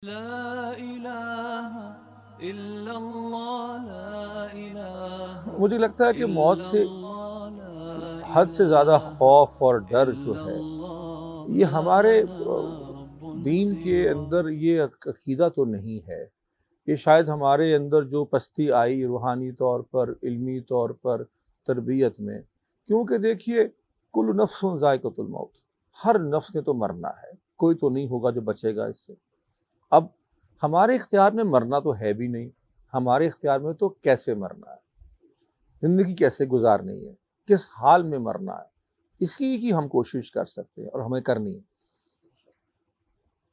لا الہ الا اللہ لا الہ مجھے لگتا ہے کہ الا موت سے اللہ لا حد سے زیادہ الہ خوف اور ڈر جو الا ہے اللہ یہ ما ہمارے لنا رب دین کے سوا اندر یہ عقیدہ تو نہیں ہے۔ یہ شاید ہمارے اندر جو پستی آئی روحانی طور پر، علمی طور پر، تربیت میں، کیونکہ دیکھیے کل نفس ذائقۃ الموت، ہر نفس نے تو مرنا ہے، کوئی تو نہیں ہوگا جو بچے گا اس سے۔ اب ہمارے اختیار میں مرنا تو ہے بھی نہیں، ہمارے اختیار میں تو کیسے مرنا ہے، زندگی کیسے گزارنی ہے، کس حال میں مرنا ہے، اس کی ہم کوشش کر سکتے ہیں اور ہمیں کرنی ہے۔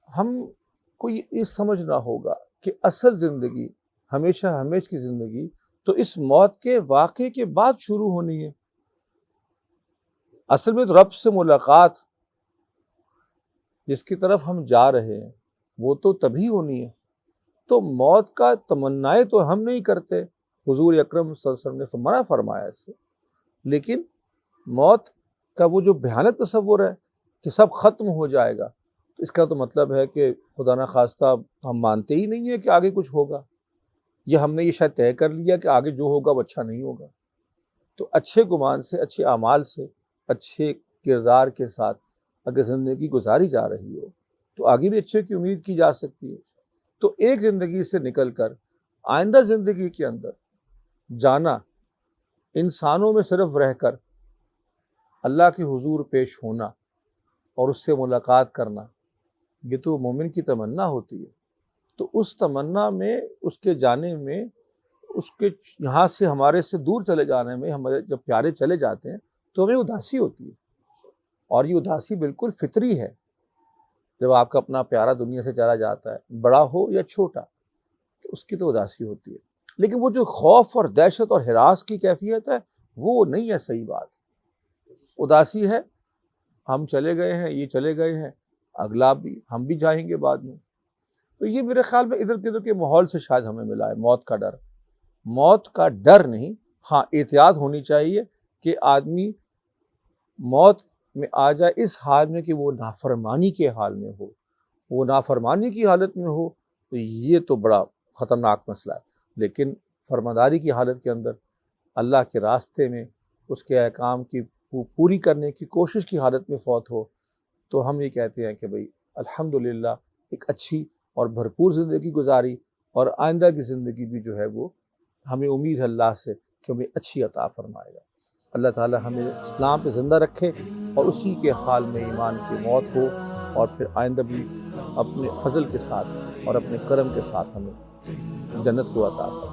ہم کو یہ سمجھنا ہوگا کہ اصل زندگی، ہمیشہ ہمیش کی زندگی تو اس موت کے واقعے کے بعد شروع ہونی ہے۔ اصل میں تو رب سے ملاقات جس کی طرف ہم جا رہے ہیں وہ تو تبھی ہونی ہے۔ تو موت کا تمنائیں تو ہم نہیں کرتے، حضور اکرم صلی اللہ علیہ وسلم نے منع فرمایا اس سے، لیکن موت کا وہ جو بھیانک تصور ہے کہ سب ختم ہو جائے گا، تو اس کا تو مطلب ہے کہ خدا نخواستہ ہم مانتے ہی نہیں ہیں کہ آگے کچھ ہوگا، یا ہم نے یہ شاید طے کر لیا کہ آگے جو ہوگا وہ اچھا نہیں ہوگا۔ تو اچھے گمان سے، اچھے اعمال سے، اچھے کردار کے ساتھ اگر زندگی گزاری جا رہی ہو تو آگے بھی اچھے کی امید کی جا سکتی ہے۔ تو ایک زندگی سے نکل کر آئندہ زندگی کے اندر جانا، انسانوں میں صرف رہ کر اللہ کے حضور پیش ہونا اور اس سے ملاقات کرنا، یہ تو مومن کی تمنا ہوتی ہے۔ تو اس تمنا میں، اس کے جانے میں، اس کے یہاں سے ہمارے سے دور چلے جانے میں، ہمارے جب پیارے چلے جاتے ہیں تو ہمیں اداسی ہوتی ہے، اور یہ اداسی بالکل فطری ہے۔ جب آپ کا اپنا پیارا دنیا سے چلا جاتا ہے، بڑا ہو یا چھوٹا، تو اس کی تو اداسی ہوتی ہے، لیکن وہ جو خوف اور دہشت اور ہراس کی کیفیت ہے وہ نہیں ہے صحیح بات۔ اداسی ہے ہم چلے گئے ہیں، یہ چلے گئے ہیں، اگلا بھی ہم بھی جائیں گے بعد میں۔ تو یہ میرے خیال میں ادھر گدھر کے ماحول سے شاید ہمیں ملا ہے موت کا ڈر۔ موت کا ڈر نہیں، ہاں احتیاط ہونی چاہیے کہ آدمی موت میں آ جائے اس حال میں کہ وہ نافرمانی کے حال میں ہو، وہ نافرمانی کی حالت میں ہو، تو یہ تو بڑا خطرناک مسئلہ ہے۔ لیکن فرمانبرداری کی حالت کے اندر، اللہ کے راستے میں اس کے احکام کی پوری کرنے کی کوشش کی حالت میں فوت ہو، تو ہم یہ کہتے ہیں کہ بھئی الحمدللہ ایک اچھی اور بھرپور زندگی گزاری، اور آئندہ کی زندگی بھی جو ہے وہ ہمیں امید ہے اللہ سے کہ ہمیں اچھی عطا فرمائے گا۔ اللہ تعالی ہمیں اسلام پہ زندہ رکھے اور اسی کے حال میں ایمان کی موت ہو، اور پھر آئندہ بھی اپنے فضل کے ساتھ اور اپنے کرم کے ساتھ ہمیں جنت کو عطا فرمائے۔